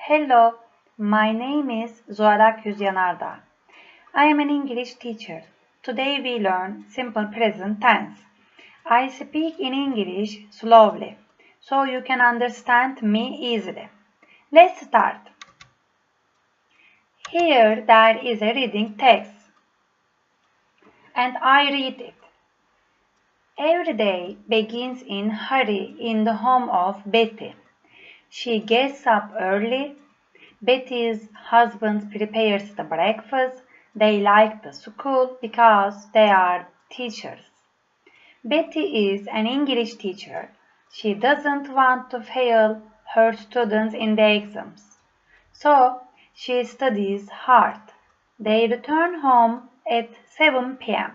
Hello, my name is Zuhal Yanardağ. I am an English teacher. Today we learn simple present tense. I speak in English slowly, so you can understand me easily. Let's start. Here there is a reading text, and I read it. Every day begins in hurry in the home of Betty. She gets up early. Betty's husband prepares the breakfast. They like the school because they are teachers. Betty is an English teacher. She doesn't want to fail her students in the exams. So she studies hard. They return home at 7 p.m.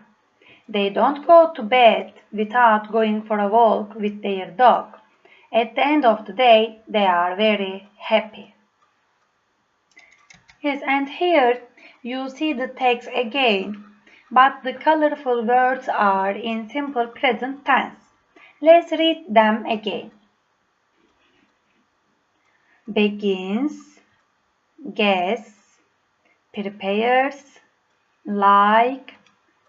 They don't go to bed without going for a walk with their dog. At the end of the day, they are very happy. Yes, and here you see the text again, but the colorful words are in simple present tense. Let's read them again. Begins, gets, prepares, like,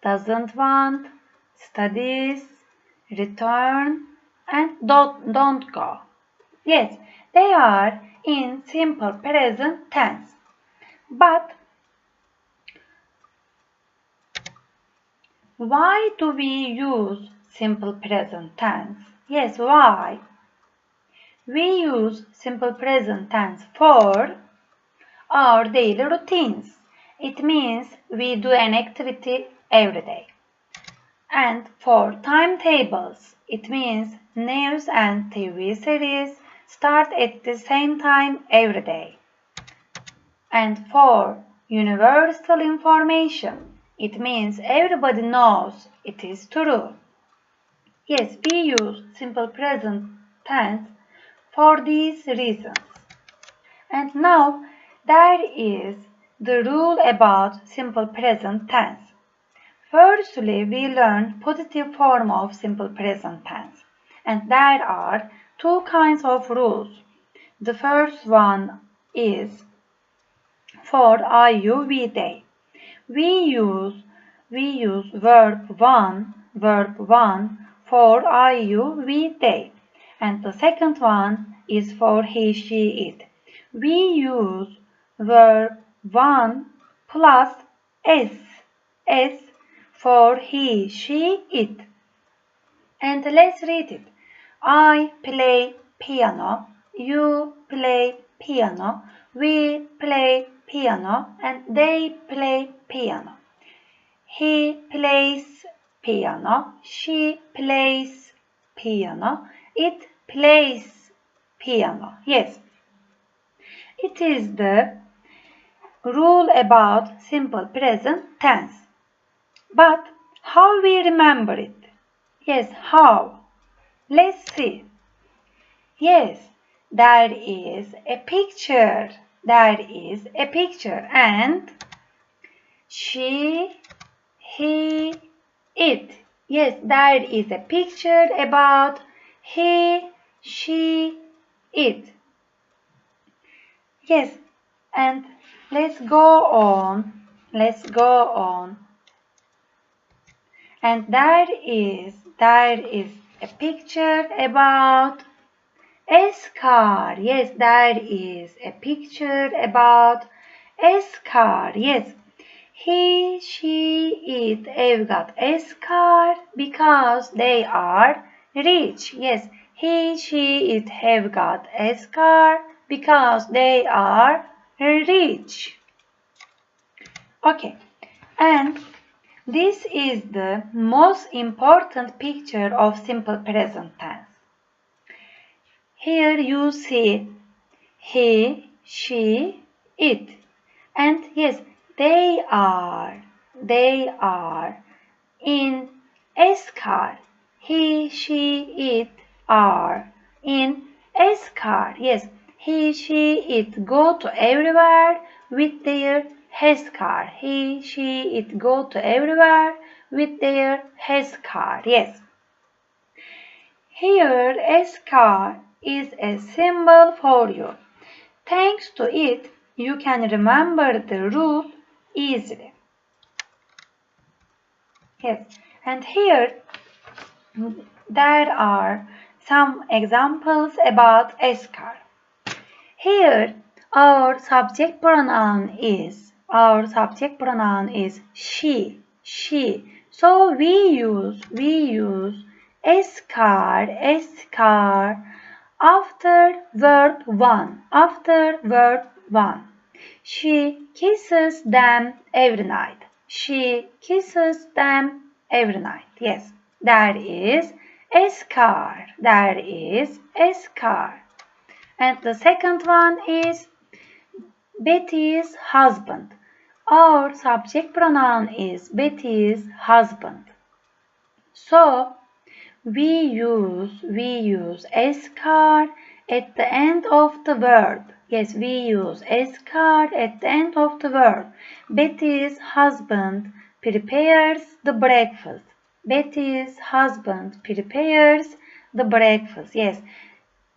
doesn't want, studies, return, and don't go. Yes, they are in simple present tense. But why do we use simple present tense? Yes, why? We use simple present tense for our daily routines. It means we do an activity every day. And for timetables, it means news and TV series start at the same time every day. And for universal information, it means everybody knows it is true. Yes, we use simple present tense for these reasons. And now there is the rule about simple present tense. Firstly, we learn positive form of simple present tense. And there are two kinds of rules. The first one is for I, you, we, they. We use verb one for I, you, we, they. And the second one is for he, she, it. We use verb one plus s for he, she, it. And let's read it. I play piano, you play piano, we play piano, and they play piano. He plays piano, she plays piano, it plays piano. Yes, it is the rule about simple present tense. But how we remember it? Yes, how? Let's see. Yes, there is a picture. There is a picture, and she, he, it. Yes, there is a picture about he, she, it. Yes, and let's go on. And there is a picture about S CAR. Yes, there is a picture about S CAR. Yes, he, she, it have got S CAR because they are rich. Yes, he, she, it have got S CAR because they are rich. Okay, and this is the most important picture of simple present tense. Here you see he, she, it. And yes, they are in S CAR. He, she, it are in S CAR. Yes, he, she, it go to everywhere with their S CAR. He, she, it go to everywhere with their S CAR. Yes. Here S CAR is a symbol for you. thanks to it, you can remember the rule easily. Yes, and here there are some examples about S CAR. Here our subject pronoun is she. So we use S CAR after verb 1. She kisses them every night. Yes, there is S CAR. And the second one is Betty's husband. Our subject pronoun is Betty's husband. So we use S CAR at the end of the verb. Yes, we use S CAR at the end of the verb. Betty's husband prepares the breakfast. Betty's husband prepares the breakfast. Yes,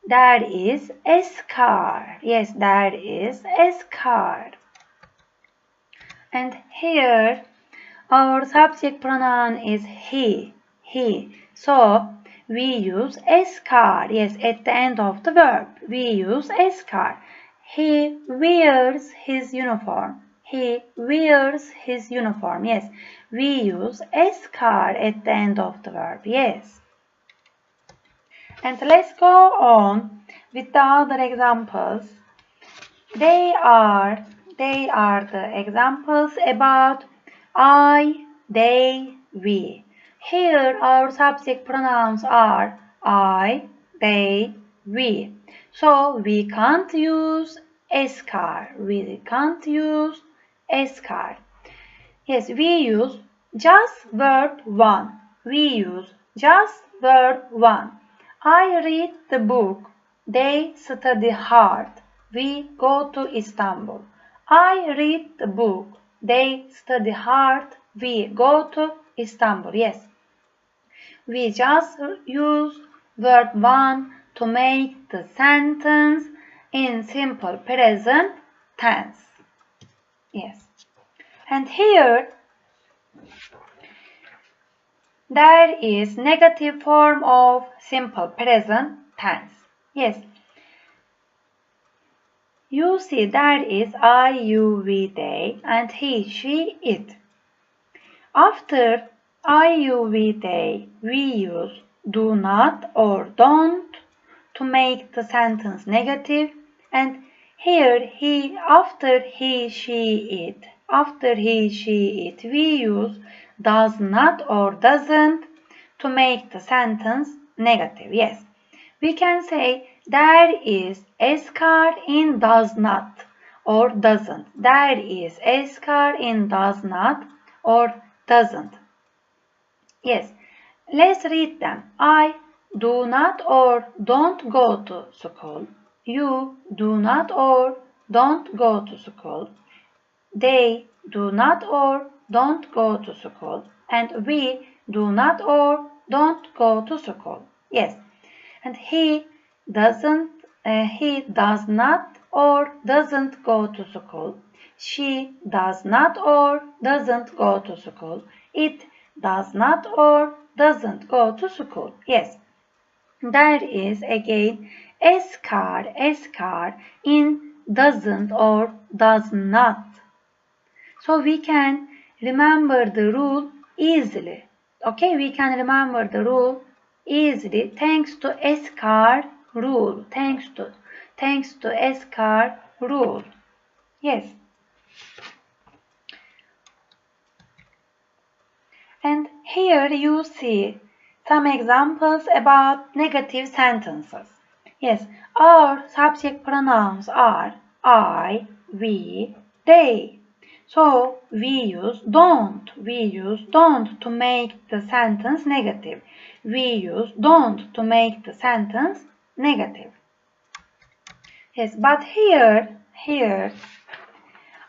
there is S CAR. And here our subject pronoun is he. So we use S CAR. Yes, at the end of the verb we use S CAR. He wears his uniform. Yes, we use S CAR at the end of the verb. Yes. And let's go on with the other examples. They are the examples about I, they, we. Here our subject pronouns are I, they, we. So we can't use S CAR. Yes, we use just verb 1. I read the book. They study hard. We go to Istanbul. I read the book. They study hard. We go to Istanbul. Yes. We just use verb 1 to make the sentence in simple present tense. Yes. And here there is negative form of simple present tense. Yes. You see there is I, you, we, they, and he, she, it. After I, you, we, they, we use do not or don't to make the sentence negative, and here after he, she, it, we use does not or doesn't to make the sentence negative. Yes, we can say there is S CAR in does not or doesn't. There is S CAR in does not or doesn't. Yes, let's read them. I do not or don't go to school. You do not or don't go to school. They do not or don't go to school. And we do not or don't go to school. Yes, and he does not or doesn't go to school. She does not or doesn't go to school. It does not or doesn't go to school. Yes, there is again S CAR in doesn't or does not. So we can remember the rule easily. Okay, we can remember the rule easily thanks to S CAR rule. Thanks to S CAR rule. Yes. And here you see some examples about negative sentences. Yes, our subject pronouns are I, we, they. So we use don't to make the sentence negative. We use don't to make the sentence negative. Yes, but here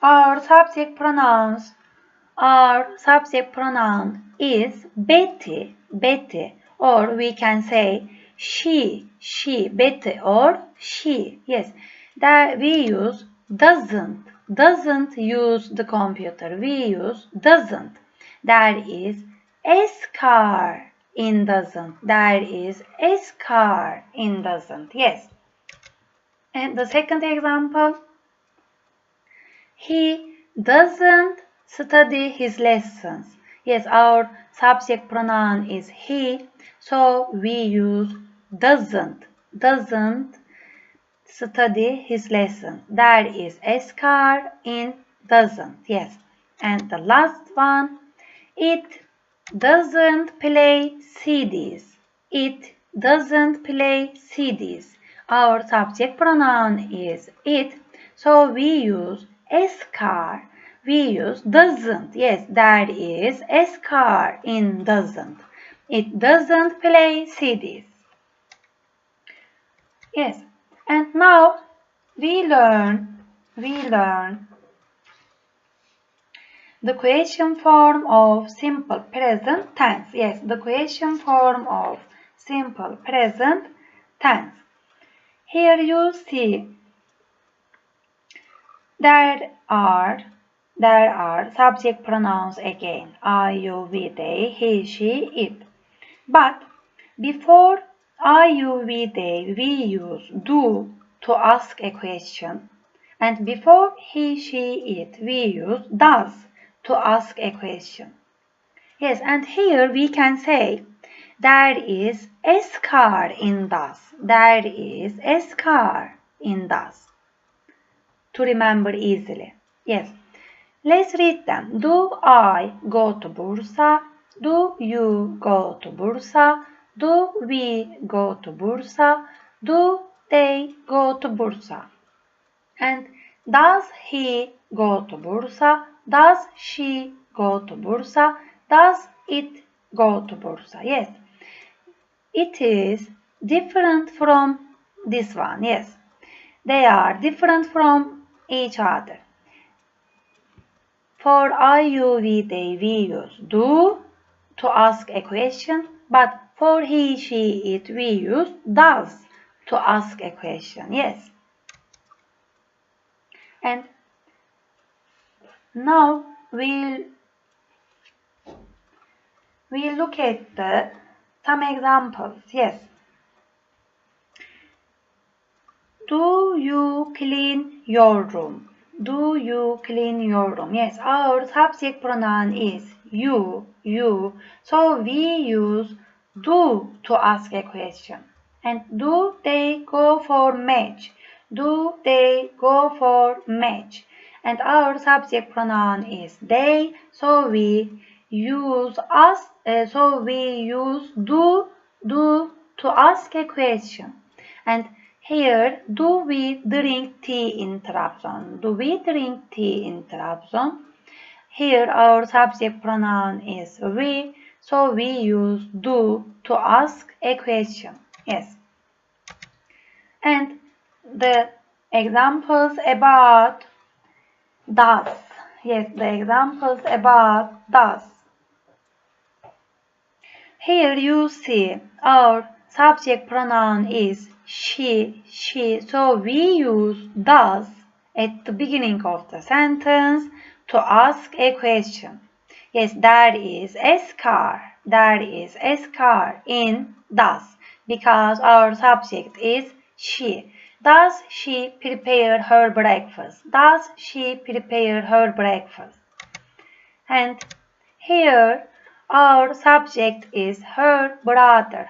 our subject pronoun is Betty, or we can say she, Betty or she. Yes, That we use doesn't use the computer. We use doesn't. There is S CAR in doesn't. There is S CAR in doesn't. Yes. And the second example, he doesn't study his lessons. Yes, our subject pronoun is he, so we use doesn't study his lessons. There is S CAR in doesn't. Yes. And the last one, it doesn't play CDs. It doesn't play CDs. Our subject pronoun is it, so we use S CAR. We use doesn't. Yes, there is S CAR in doesn't. It doesn't play CDs. Yes, and now we learn the question form of simple present tense. Yes, the question form of simple present tense. Here you see there are subject pronouns again. I, you, we, they, he, she, it. But before I, you, we, they, we use do to ask a question. And before he, she, it, we use does to ask a question. Yes, and here we can say there is S CAR in does. There is S CAR in does. To remember easily. Yes. Let's read them. Do I go to Bursa? Do you go to Bursa? Do we go to Bursa? Do they go to Bursa? And does he go to Bursa? Does she go to Bursa? Does it go to Bursa? Yes. It is different from this one. Yes. They are different from each other. For I, you, we, they, we use do to ask a question, but for he, she, it, we use does to ask a question. Yes. And now we'll look at some examples. Yes. Do you clean your room? Do you clean your room? Yes, our subject pronoun is you. So we use do to ask a question. And do they go for match? Do they go for match? And our subject pronoun is they. So we use do to ask a question. And here, do we drink tea in Trabzon? Do we drink tea in Trabzon? Here, our subject pronoun is we, so we use do to ask a question. Yes. And the examples about does. Yes, the examples about does. Here you see our subject pronoun is she, so we use does at the beginning of the sentence to ask a question. Yes, there is S CAR. There is S CAR in does because our subject is she. Does she prepare her breakfast? Does she prepare her breakfast? And here our subject is her brother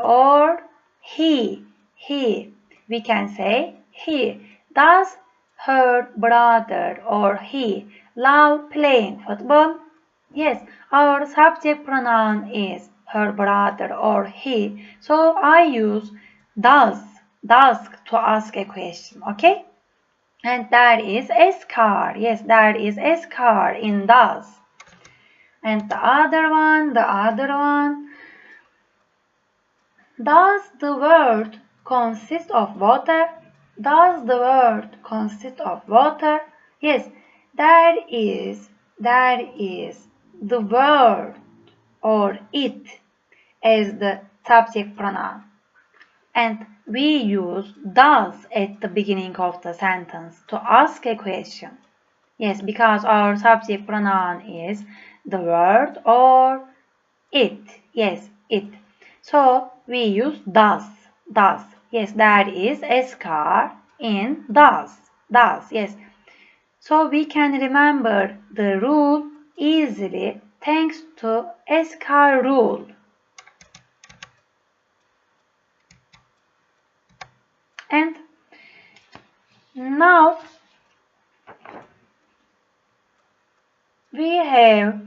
or he. We can say he. Does her brother or he love playing football? Yes, our subject pronoun is her brother or he. So I use does to ask a question, okay? And there is S CAR. Yes, there is S CAR in does. And the other one. Does the world consist of water? Does the world consist of water? Yes, there is the world or it as the subject pronoun. And we use does at the beginning of the sentence to ask a question. Yes, because our subject pronoun is the word or it. Yes, it. So we use does. Does. Yes, that is S CAR in does. Does. Yes. So we can remember the rule easily thanks to S CAR rule. And now we have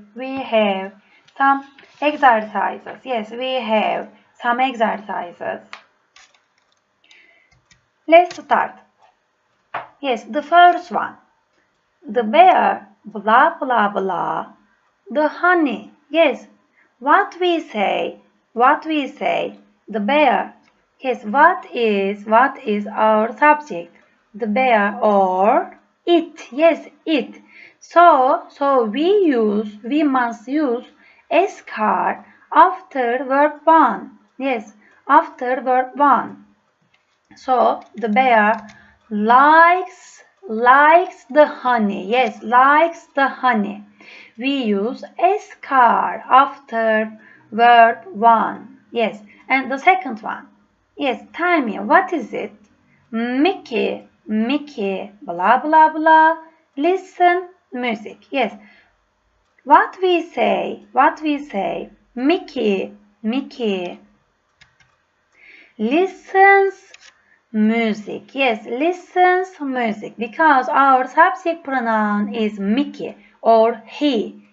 some exercises. Yes, we have some exercises. Let's start. Yes, the first one. The bear, blah blah blah. The honey. Yes, what we say. The bear. Yes, what is our subject? The bear or it. Yes, it. So we must use S CAR after verb 1. Yes, after verb 1. So the bear likes the honey. Yes, likes the honey. We use S CAR after verb 1. Yes, and the second one. Yes, tell me, what is it? Mickey, blah blah blah. Listen, music. Yes. What we say. Mickey listens music. Yes, listens music because our subject pronoun is Mickey or he.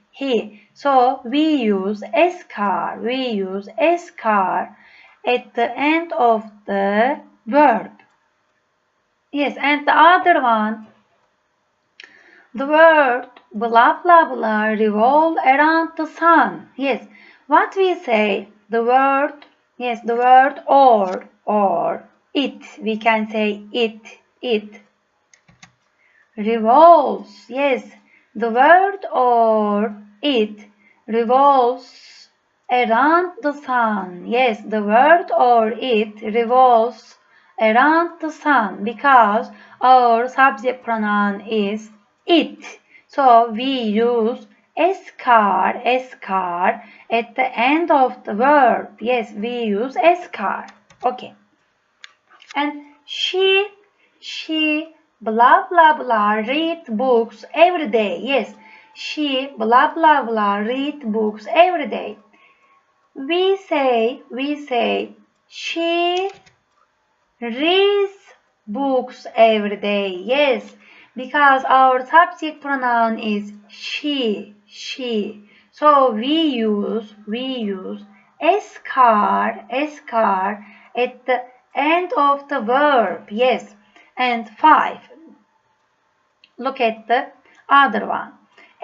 So we use S CAR. At the end of the verb. Yes, and the other one, the word blah blah blah revolve around the sun. Yes, what we say, the word or it, we can say it revolves. Yes, the word or it revolves around the sun. Yes, the word or it revolves around the sun because our subject pronoun is it. So we use S CAR at the end of the verb. Yes, we use S CAR. Okay. And she blah blah blah read books every day. Yes, she blah blah blah read books every day. We say she reads books every day. Yes, because our subject pronoun is she. So we use S CAR at the end of the verb. Yes. And 5. Look at the other one.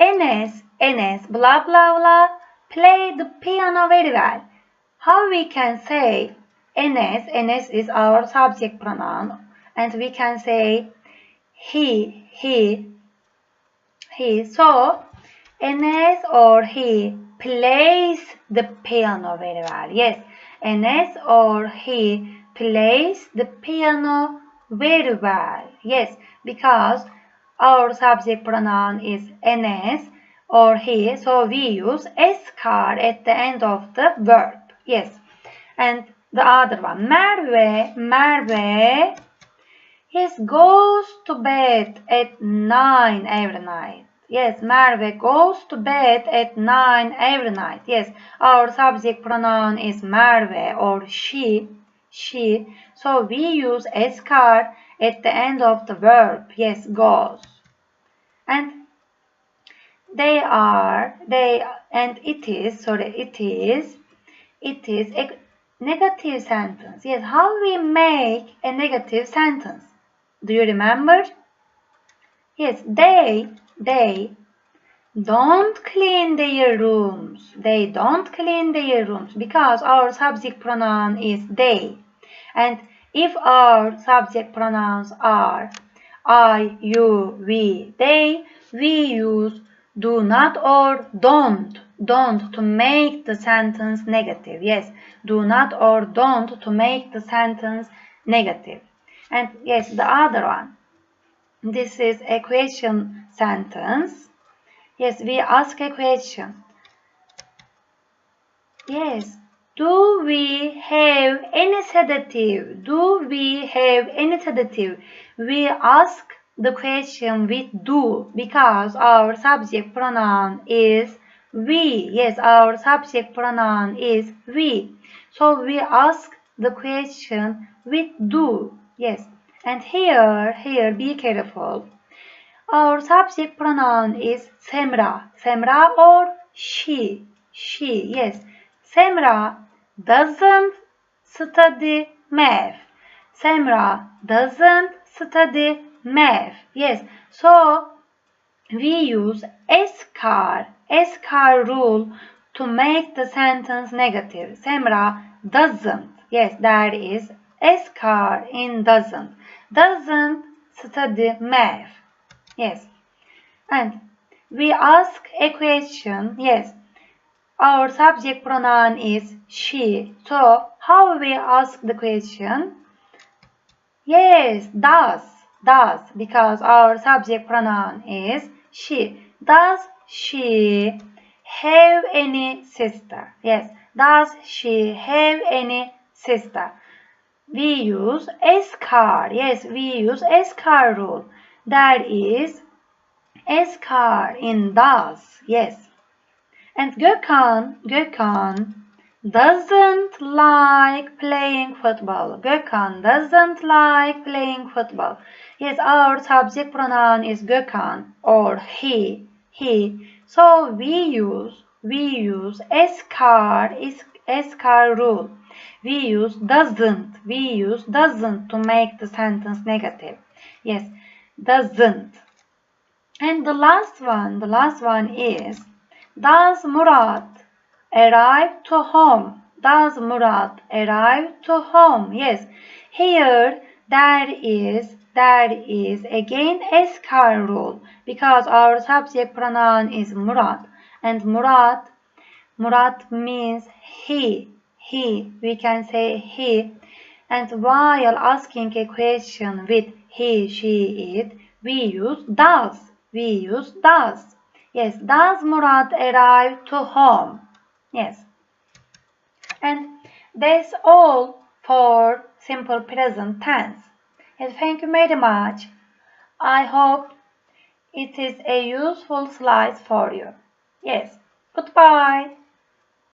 Enes blah blah blah play the piano very well. How we can say Enes is our subject pronoun, and we can say he. So Enes or he plays the piano very well. Yes, Enes or he plays the piano very well. Yes, because our subject pronoun is Enes or he, so we use S CAR at the end of the verb. Yes, and the other one, Merve, yes, goes to bed at 9 every night. Yes, Merve goes to bed at 9 every night. Yes, our subject pronoun is Merve or she. So we use S CAR at the end of the verb. Yes, goes. And it is a negative sentence. Yes, how we make a negative sentence? Do you remember? Yes, they don't clean their rooms. They don't clean their rooms because our subject pronoun is they. And if our subject pronouns are I, you, we, they, we use do not or don't. don't to make the sentence negative. Yes, do not or don't to make the sentence negative. And yes, the other one. This is a question sentence. Yes, we ask a question. Yes, do we have any sedative? Do we have any sedative? We ask the question with do because our subject pronoun is we. Yes, our subject pronoun is we. So we ask the question with do. Yes, and here, be careful. Our subject pronoun is Semra. Semra or she. She, yes. Semra doesn't study math. Semra doesn't study math. Yes, so we use S CAR rule to make the sentence negative. Semra doesn't. Yes, that is S CAR in doesn't. Doesn't study math. Yes, and we ask a question. Yes, our subject pronoun is she. So, how we ask the question? Yes, does, because our subject pronoun is she. Does she have any sister? Yes, does she have any sister? We use S CAR. Yes, we use S CAR rule. That is S CAR in does. Yes. And Gökhan doesn't like playing football. Gökhan doesn't like playing football. Yes, our subject pronoun is Gökhan or he. So we use S CAR rule. We use doesn't to make the sentence negative. Yes, doesn't. And the last one is, does Murat arrive to home? Does Murat arrive to home? Yes, here there is again S CAR rule because our subject pronoun is Murat, and Murat means he. We can say he. And while asking a question with he, she, it, we use does. Yes, does Murat arrive to home? Yes. And that's all for simple present tense. Yes, thank you very much. I hope it is a useful slide for you. Yes, goodbye.